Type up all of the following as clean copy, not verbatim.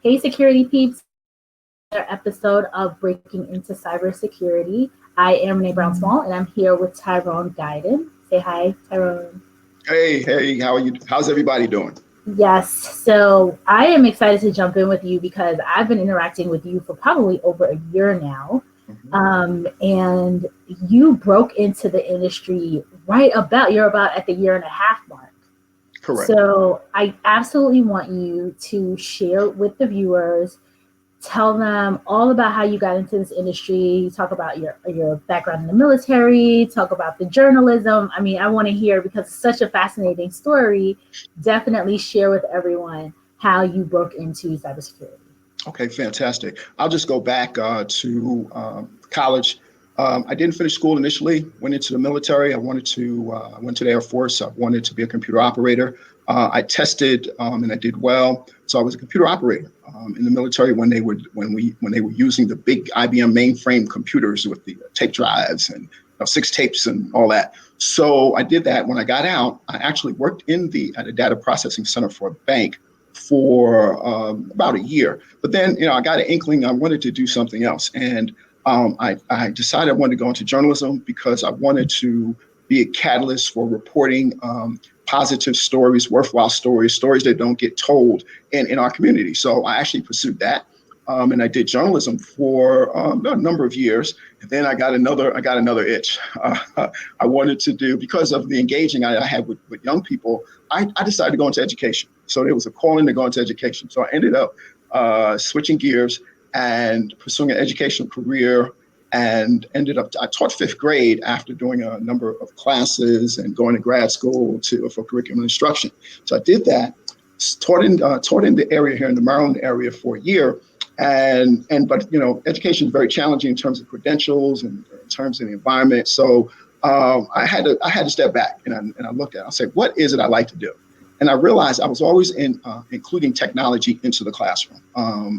Hey, security peeps. Another episode of Breaking Into Cybersecurity. I am Renee Small, and I'm here with Tyrone Guiden. Say hi, Tyrone. Hey, how are you? How's everybody doing? Yes, so I am excited to jump in with you because I've been interacting with you for probably over a year now. And you broke into the industry you're about at the 1.5 year mark. Correct. So I absolutely want you to share with the viewers, tell them all about how you got into this industry, talk about your background in the military, talk about the journalism. I mean, I want to hear, because it's such a fascinating story. Definitely share with everyone how you broke into cybersecurity. Okay, fantastic. I'll just go back to college. I didn't finish school initially, went into the military. I went to the Air Force. I wanted to be a computer operator. I tested and I did well. So I was a computer operator in the military when they were using the big IBM mainframe computers with the tape drives and 6 tapes and all that. So I did that. When I got out, I actually worked at a data processing center for a bank for about a year. But then, I got an inkling I wanted to do something else. And I decided I wanted to go into journalism because I wanted to be a catalyst for reporting positive stories, worthwhile stories that don't get told in our community. So I actually pursued that. And I did journalism for a number of years. And then I got another itch. I wanted to do, because of the engaging I had with young people, I decided to go into education. So there was a calling to go into education. So I ended up switching gears and pursuing an educational career, and I taught 5th grade after doing a number of classes and going to grad school for curriculum instruction. So I did that, taught in the area here in the Maryland area for a year. But education is very challenging in terms of credentials and in terms of the environment. So I had to step back and I looked at it. I said, what is it I like to do? And I realized I was always including technology into the classroom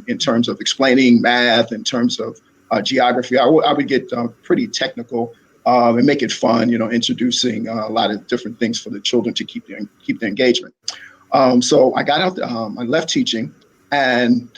in terms of explaining math, in terms of geography. I would get pretty technical and make it fun, introducing a lot of different things for the children to keep their engagement. So I got out, I left teaching, and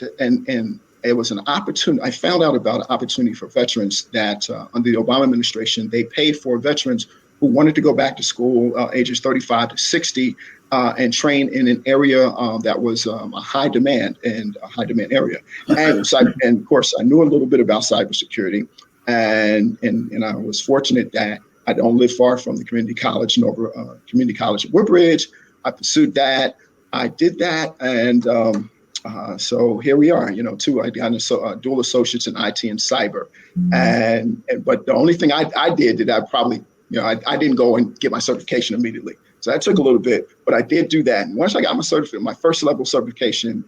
it was an opportunity. I found out about an opportunity for veterans that under the Obama administration, they paid for veterans who wanted to go back to school, ages 35 to 60, and train in an area that was a high demand area. And so and of course, I knew a little bit about cybersecurity, and I was fortunate that I don't live far from the community college at Woodbridge. I pursued that. I did that, and so here we are. I got dual associates in IT and cyber, but the only thing I did that I probably I didn't go and get my certification immediately. So that took a little bit, but I did do that. And once I got my first level certification,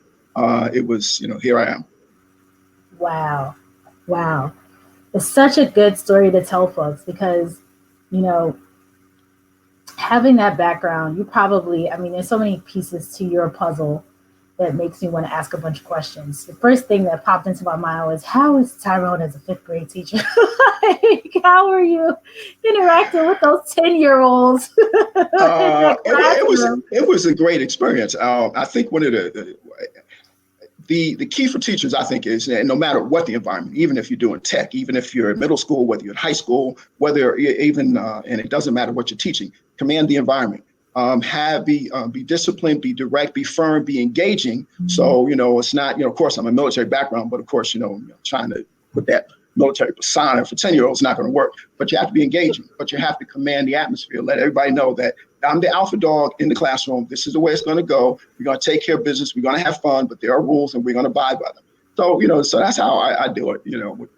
it was, here I am. Wow. It's such a good story to tell folks because, having that background, you probably, there's so many pieces to your puzzle that makes me want to ask a bunch of questions. The first thing that popped into my mind was, how is Tyrone as a 5th grade teacher? How are you interacting with those 10-year-olds? It was a great experience. I think one of the key for teachers, I think, is no matter what the environment, even if you're doing tech, even if you're in middle school, whether you're in high school, whether even, and it doesn't matter what you're teaching, command the environment. Be disciplined, be direct, be firm, be engaging. So, it's not, of course, I'm a military background, but of course, trying to put that military persona for 10-year-olds is not going to work. But you have to be engaging, but you have to command the atmosphere. Let everybody know that I'm the alpha dog in the classroom. This is the way it's going to go. We're going to take care of business. We're going to have fun, but there are rules and we're going to abide by them. So, so that's how I do it, with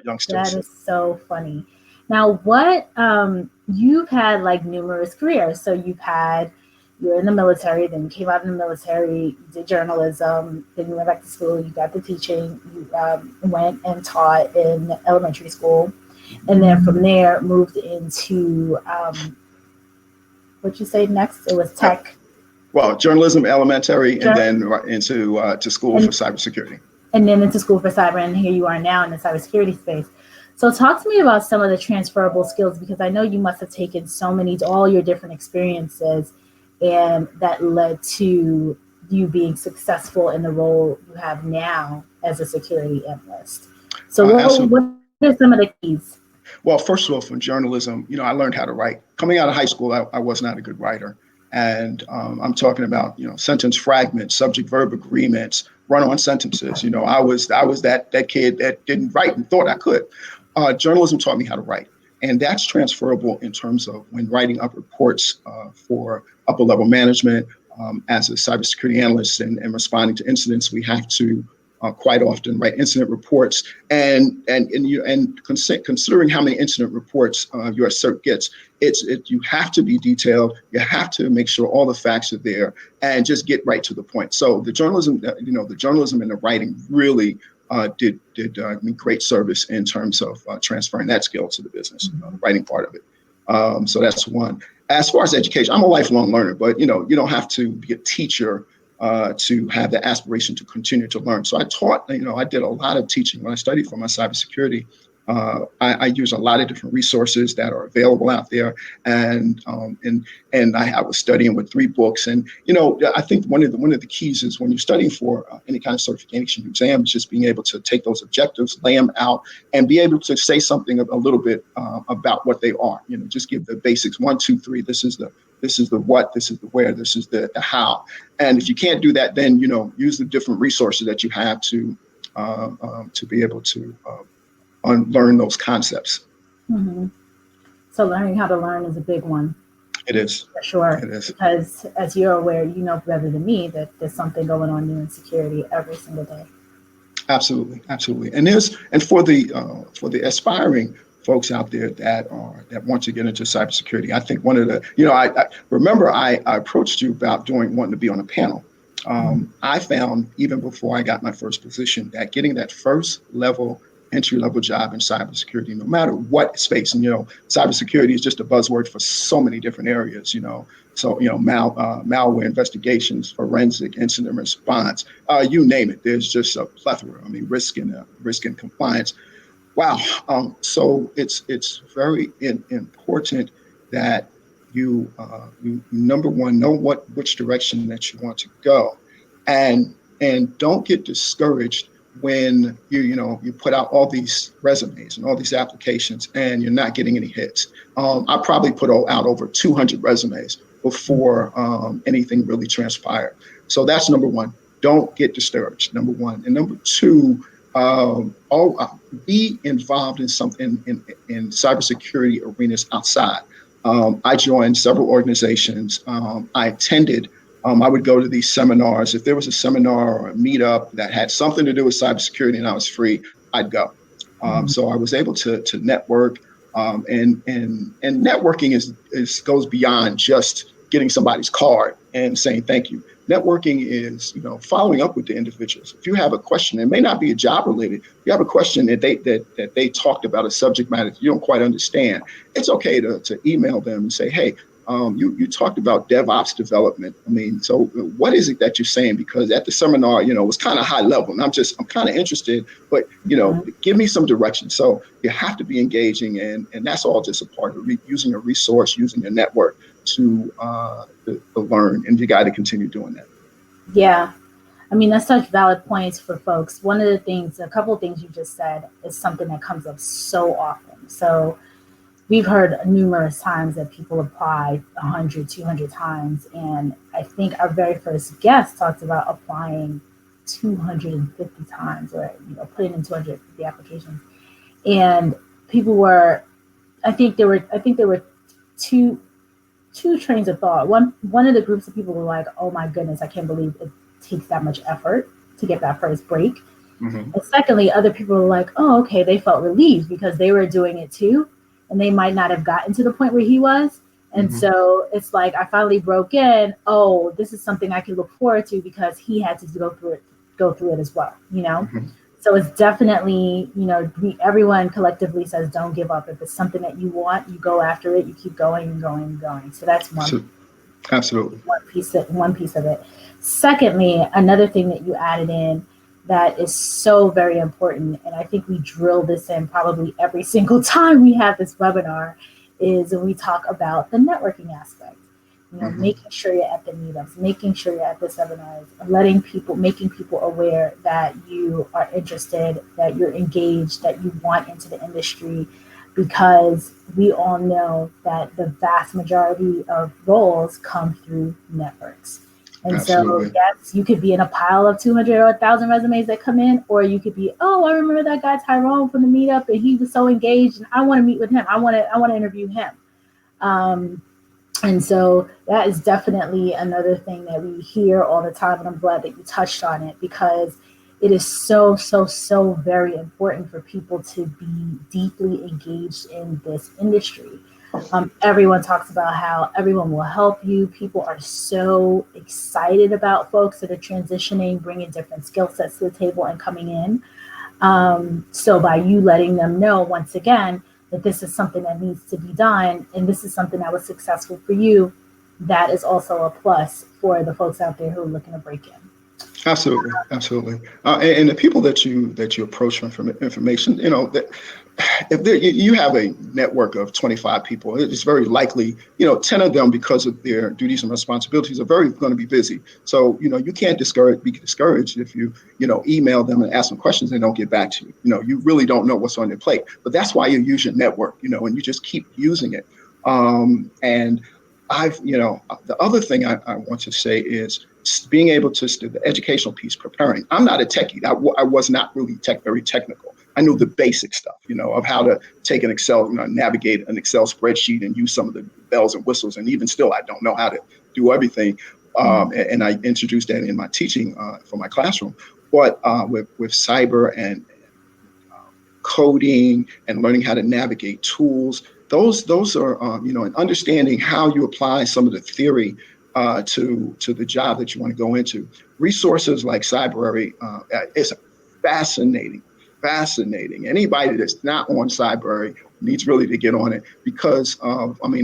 young students. That is so funny. Now, you've had like numerous careers. So you're in the military, then you came out of the military, you did journalism, then you went back to school, you got the teaching, you went and taught in elementary school, and then from there moved into, what'd you say next? It was tech. Well, journalism, elementary, and then into to school for cybersecurity. And then into school for cyber, and here you are now in the cybersecurity space. So talk to me about some of the transferable skills, because I know you must have taken all your different experiences, and that led to you being successful in the role you have now as a security analyst. So what are some of the keys? Well, first of all, from journalism, I learned how to write. Coming out of high school, I was not a good writer. And I'm talking about, sentence fragments, subject-verb agreements, run-on sentences. I was that kid that didn't write and thought I could. Journalism taught me how to write. And that's transferable in terms of when writing up reports for upper-level management. As a cybersecurity analyst and responding to incidents, we have to quite often write incident reports, and considering how many incident reports your cert gets, you have to be detailed. You have to make sure all the facts are there and just get right to the point. So the journalism, the journalism and the writing really did me great service in terms of transferring that skill to the business, the writing part of it. So that's one. As far as education, I'm a lifelong learner, but you don't have to be a teacher to have the aspiration to continue to learn. So I taught, I did a lot of teaching when I studied for my cybersecurity. I use a lot of different resources that are available out there, and I was studying with 3 books. And I think one of the keys is when you're studying for any kind of certification exam, is just being able to take those objectives, lay them out, and be able to say something a little bit about what they are. Just give the basics: 1, 2, 3. This is the what, this is the where, this is the how. And if you can't do that, then use the different resources that you have to be able to unlearn those concepts. Mm-hmm. So learning how to learn is a big one. It is. For sure. It is. Because as you're aware, better than me that there's something going on new in security every single day. Absolutely. And for the aspiring folks out there that want to get into cybersecurity, I think one of the, I remember I approached you about wanting to be on a panel. I found even before I got my first position that getting that first entry-level job in cybersecurity, no matter what space, and cybersecurity is just a buzzword for so many different areas, so malware investigations, forensic, incident response, you name it. There's just a plethora. Risk and compliance. Wow. So it's very important that you number one, know which direction that you want to go, and don't get discouraged when you put out all these resumes and all these applications and you're not getting any hits. I probably put out over 200 resumes before anything really transpired. So that's number one. Don't get discouraged, number one. And number two, be involved in something in cybersecurity arenas outside. I joined several organizations. I attended. I would go to these seminars. If there was a seminar or a meetup that had something to do with cybersecurity and I was free, I'd go. So I was able to network, and networking goes beyond just getting somebody's card and saying thank you. Networking is, following up with the individuals. If you have a question, it may not be a job related. If you have a question that they talked about, a subject matter that you don't quite understand, it's okay to email them and say, hey, you talked about DevOps development. So what is it that you're saying? Because at the seminar, it was kind of high level, and I'm kind of interested, but give me some direction. So you have to be engaging, and that's all just a part of using a resource, using a network to learn, and you got to continue doing that. Yeah, that's such valid points for folks. A couple of things you just said is something that comes up so often. So we've heard numerous times that people apply 100, 200 times. And I think our very first guest talked about applying 250 times, or putting in 250 applications. And people were, I think there were two trains of thought. One of the groups of people were like, oh my goodness, I can't believe it takes that much effort to get that first break. Mm-hmm. And secondly, other people were like, oh, okay, they felt relieved because they were doing it too. And they might not have gotten to the point where he was. And mm-hmm. So it's like, I finally broke in. Oh, this is something I can look forward to because he had to go through it as well, Mm-hmm. So it's definitely, everyone collectively says, don't give up. If it's something that you want, you go after it, you keep going and going and going. So that's one. Absolutely. One piece of it. Secondly, another thing that you added in that is so very important, and I think we drill this in probably every single time we have this webinar, is when we talk about the networking aspect. making sure you're at the meetups, making sure you're at the seminars, making people aware that you are interested, that you're engaged, that you want into the industry, because we all know that the vast majority of roles come through networks. And Absolutely. so yes, you could be in a pile of 200 or 1,000 resumes that come in, or you could be, oh, I remember that guy Tyrone from the meetup, and he was so engaged, and I want to meet with him. I want to interview him. And so that is definitely another thing that we hear all the time, and I'm glad that you touched on it, because it is so, so, so very important for people to be deeply engaged in this industry. Everyone talks about how everyone will help you. People are so excited about folks that are transitioning, bringing different skill sets to the table and coming in. So by you letting them know, once again, that this is something that needs to be done, and this is something that was successful for you, that is also a plus for the folks out there who are looking to break in. Absolutely, absolutely. And the people that you approach from information, that if you have a network of 25 people, it's very likely, 10 of them, because of their duties and responsibilities, are very going to be busy. So, you can't be discouraged if you, email them and ask them questions and they don't get back to you. You really don't know what's on their plate. But that's why you use your network, and you just keep using it. And the other thing I want to say is being able to the educational piece, preparing. I'm not a techie. I was not really very technical. I knew the basic stuff, of how to take an Excel, navigate an Excel spreadsheet and use some of the bells and whistles. And even still, I don't know how to do everything. And I introduced that in my teaching for my classroom. But with cyber and coding and learning how to navigate tools, those are, and understanding how you apply some of the theory to the job that you want to go into. Resources like Cybrary is fascinating. Anybody that's not on Cybrary needs really to get on it, because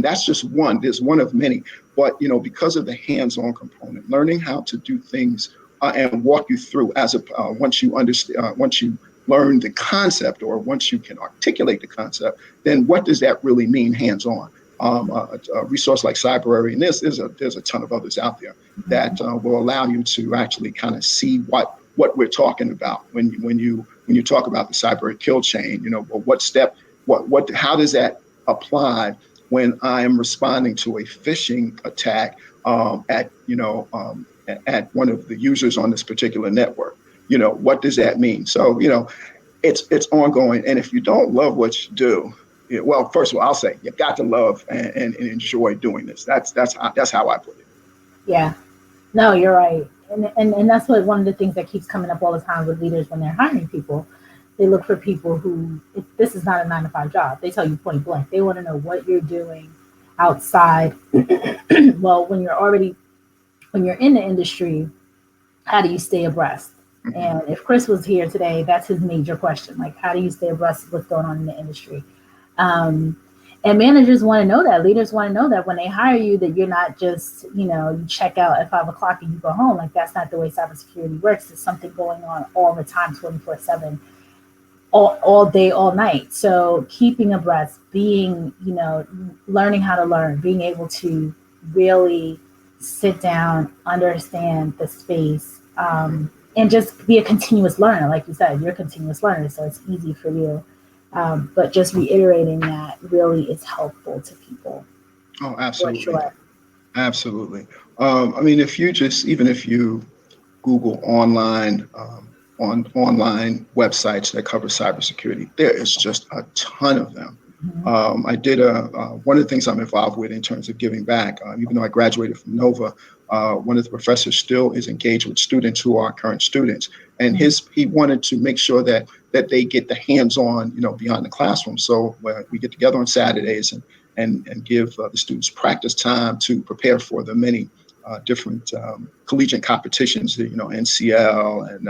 that's just one. There's one of many, but because of the hands-on component, learning how to do things and walk you through once you understand, once you learn the concept, or once you can articulate the concept, then what does that really mean hands-on? A resource like Cybrary, and there's a ton of others out there that will allow you to actually kind of see what we're talking about when you talk about the cyber kill chain. What step, how does that apply when I am responding to a phishing attack at one of the users on this particular network? What does that mean? So it's ongoing, and if you don't love what you do, well, first of all, I'll say you got to love and enjoy doing this. That's how I put it. Yeah, no, you're right. And that's one of the things that keeps coming up all the time with leaders when they're hiring people. They look for people who, this is not a 9-to-5 job. They tell you point blank. They want to know what you're doing outside. Well, when you're in the industry, how do you stay abreast? Mm-hmm. And if Chris was here today, that's his major question. Like, how do you stay abreast of what's going on in the industry? And managers want to know that. Leaders want to know that when they hire you, that you're not just, you check out at 5 o'clock and you go home. Like, that's not the way cybersecurity works. There's something going on all the time, 24/7, all day, all night. So keeping abreast, being, learning how to learn, being able to really sit down, understand the space, and just be a continuous learner. Like you said, you're a continuous learner, so it's easy for you. But just reiterating that really is helpful to people. Oh, absolutely. Sure. Absolutely. Even if you Google online websites that cover cybersecurity, there is just a ton of them. Mm-hmm. I did one of the things I'm involved with in terms of giving back, even though I graduated from Nova, one of the professors still is engaged with students who are current students. And he wanted to make sure that they get the hands-on, beyond the classroom. So we get together on Saturdays and give the students practice time to prepare for the many different collegiate competitions, NCL and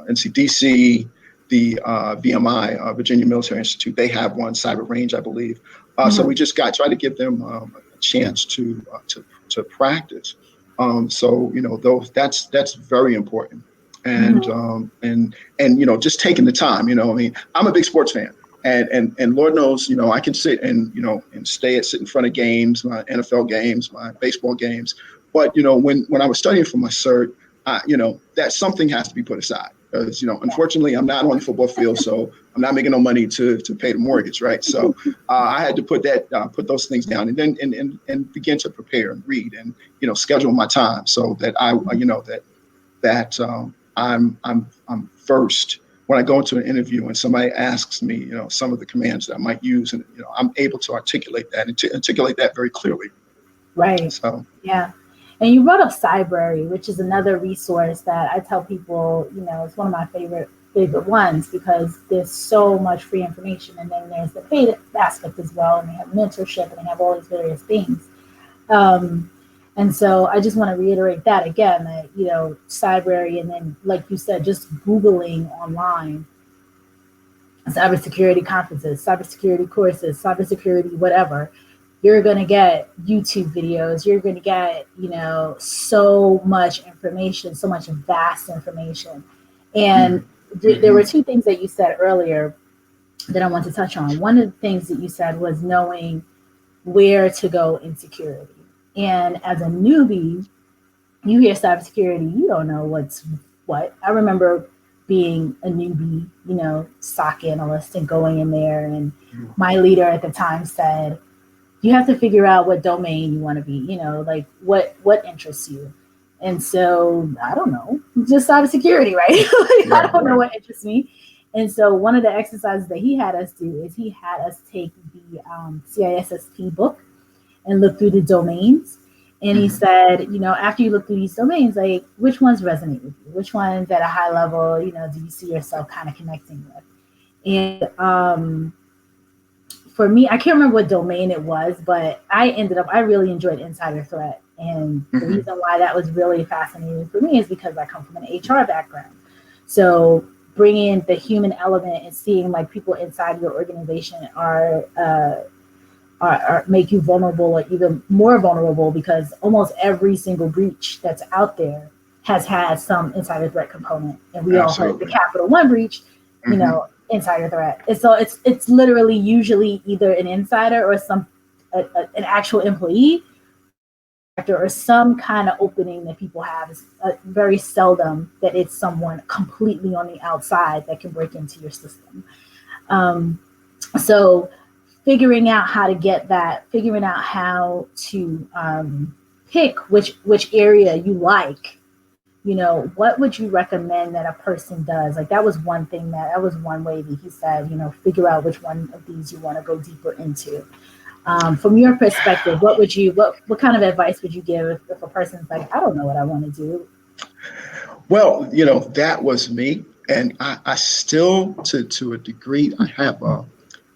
NCDC, the VMI, Virginia Military Institute. They have one, Cyber Range, I believe. So we just try to give them a chance to practice. That's very important. And just taking the time, I'm a big sports fan, And Lord knows, I can sit and, and sit in front of games, my NFL games, my baseball games. But, when I was studying for my cert, that something has to be put aside because, unfortunately, I'm not on the football field, so I'm not making no money to pay the mortgage, right? So I had to put those things down and then and begin to prepare and read and, schedule my time so that I'm versed when I go into an interview and somebody asks me, some of the commands that I might use, and I'm able to articulate that and to articulate that very clearly. Right. So yeah. And you brought up Cybrary, which is another resource that I tell people, it's one of my favorite ones because there's so much free information, and then there's the paid aspect as well, and they have mentorship and they have all these various things. And so I just want to reiterate that again, that, Cybrary, and then, like you said, just Googling online, cybersecurity conferences, cybersecurity courses, cybersecurity, whatever, you're going to get YouTube videos. You're going to get, so much information, so much vast information. And there were two things that you said earlier that I want to touch on. One of the things that you said was knowing where to go in security. And as a newbie, you hear cybersecurity, you don't know what's what. I remember being a newbie, SOC analyst, and going in there, and my leader at the time said, you have to figure out what domain you want to be, like what interests you. And so I don't know, just cybersecurity, right? I don't know what interests me. And so one of the exercises that he had us do is he had us take the CISSP book and look through the domains. And he said, after you look through these domains, like, which ones resonate with you? Which ones at a high level, do you see yourself kind of connecting with? And for me, I can't remember what domain it was, but I really enjoyed insider threat. And the reason why that was really fascinating for me is because I come from an HR background. So bringing the human element and seeing like people inside your organization are make you vulnerable, or even more vulnerable, because almost every single breach that's out there has had some insider threat component. And we all heard the Capital One breach, insider threat. And so it's literally usually either an insider or an actual employee or some kind of opening that people have. It's very seldom that it's someone completely on the outside that can break into your system. So figuring out how to get that, figuring out how to pick which area you like, what would you recommend that a person does? Like that was one way that he said, figure out which one of these you want to go deeper into. From your perspective, what kind of advice would you give if a person's like, I don't know what I want to do? Well, that was me. And I still, to a degree, I have a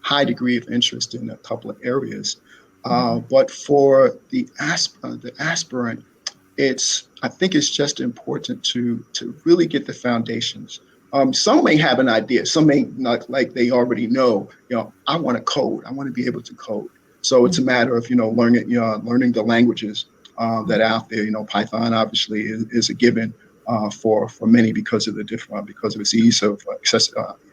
high degree of interest in a couple of areas. But for the aspirant, I think it's just important to really get the foundations. Some may have an idea. Some may not, like they already know, I want to code. I want to be able to code. So it's a matter of, learning the languages that are out there. Python obviously is a given for many because of its ease of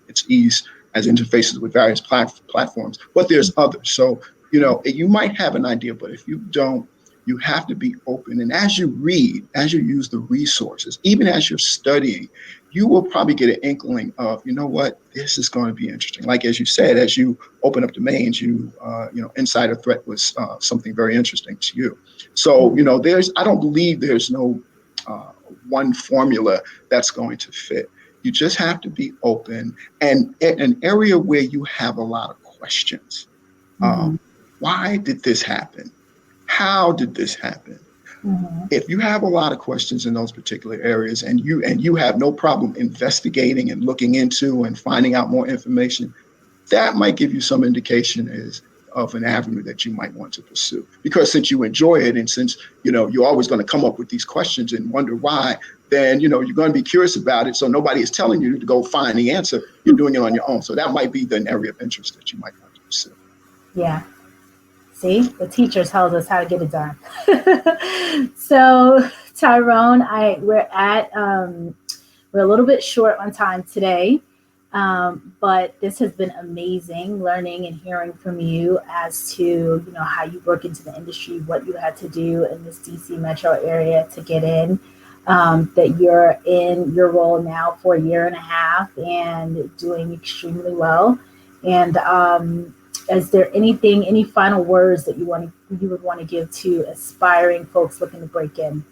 its ease as interfaces with various platforms. But there's others. So, you might have an idea, but if you don't, you have to be open. And as you read, as you use the resources, even as you're studying, you will probably get an inkling of, what, this is going to be interesting. Like, as you said, as you open up domains, insider threat was something very interesting to you. So, I don't believe there's no one formula that's going to fit. You just have to be open, and an area where you have a lot of questions. Why did this happen? How did this happen? If you have a lot of questions in those particular areas, and you have no problem investigating and looking into and finding out more information, that might give you some indication of an avenue that you might want to pursue. Because since you enjoy it, and since you're always going to come up with these questions and wonder why, then you're going to be curious about it. So nobody is telling you to go find the answer. You're doing it on your own. So that might be an area of interest that you might want to pursue. Yeah. See, the teacher tells us how to get it done. So, Tyrone, we're a little bit short on time today. But this has been amazing learning and hearing from you as to, you know, how you work into the industry, what you had to do in this DC metro area to get in, that you're in your role now for a year and a half and doing extremely well. And is there anything, any final words that you would want to give to aspiring folks looking to break in?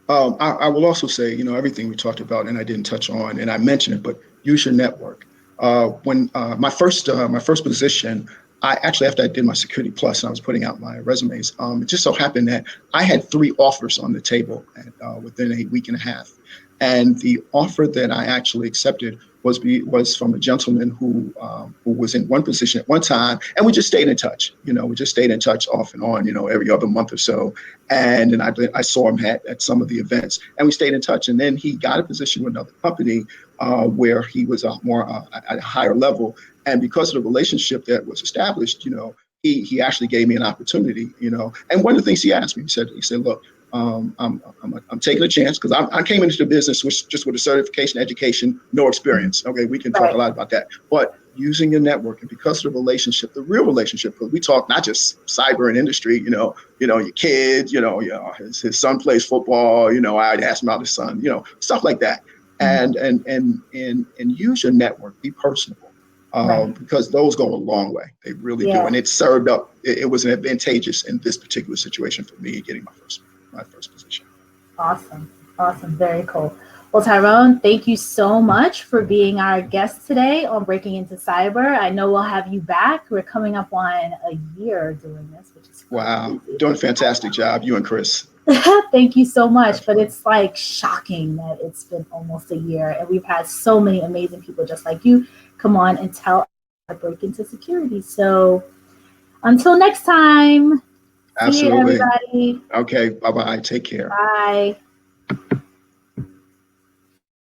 I will also say, you know, everything we talked about, and I didn't touch on, and I mentioned it, but use your network. When my first position, I actually, after I did my Security Plus and I was putting out my resumes, it just so happened that I had 3 offers on the table within a week and a half. And the offer that I actually accepted was from a gentleman who was in one position at one time, and we just stayed in touch. You know, we just stayed in touch off and on, you know, every other month or so. And then I saw him at some of the events, and we stayed in touch. And then he got a position with another company where he was more at a higher level. And because of the relationship that was established, you know, he actually gave me an opportunity, you know. And one of the things he asked me, he said, look, I'm taking a chance because I came into the business just with a certification, education, no experience. Okay, we can talk a lot about that, but using your network, and because of the relationship, the real relationship, because we talk not just cyber and industry, you know, your kids, his son plays football, you know, I'd ask him about his son, you know, stuff like that, and use your network, be personable. Because those go a long way. They really do. And it served up, it was advantageous in this particular situation for me getting my first position. Awesome. Very cool. Well, Tyrone, thank you so much for being our guest today on Breaking Into Cyber. I know we'll have you back. We're coming up on a year doing this, which is wow. Doing a fantastic job, you and Chris. Thank you so much. But it's like shocking that it's been almost a year, and we've had so many amazing people just like you come on and tell us how to break into security. So until next time. Absolutely. See you, everybody. Okay. Bye-bye. Take care. Bye.